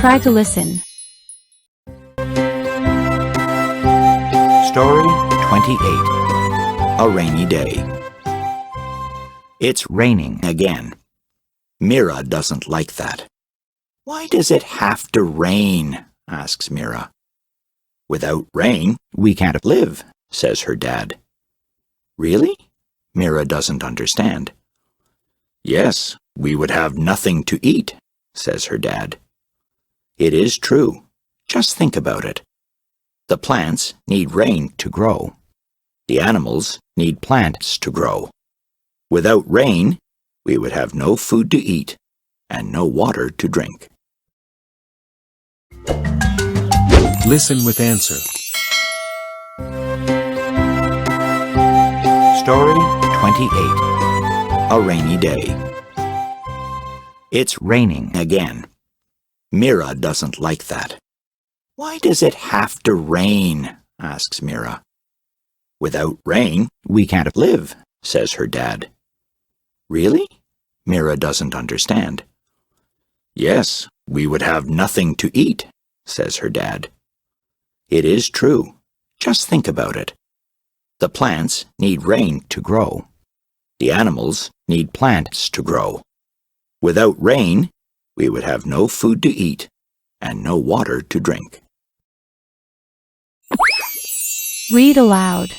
Try to listen. Story 28. A Rainy Day. It's raining again. Mira doesn't like that. "Why does it have to rain?" asks Mira. "Without rain, we can't live," says her dad. "Really?" Mira doesn't understand. "Yes, we would have nothing to eat," says her dad. "It is true. Just think about it. The plants need rain to grow. The animals need plants to grow. Without rain, we would have no food to eat and no water to drink." Listen with answer. Story 28. A Rainy Day. It's raining again. Mira doesn't like that. "Why does it have to rain?" asks Mira. "Without rain, we can't live," says her dad. "Really?" Mira doesn't understand. "Yes, we would have nothing to eat," says her dad. "It is true. Just think about it. The plants need rain to grow. The animals need plants to grow. Without rain, we would have no food to eat and no water to drink." Read aloud.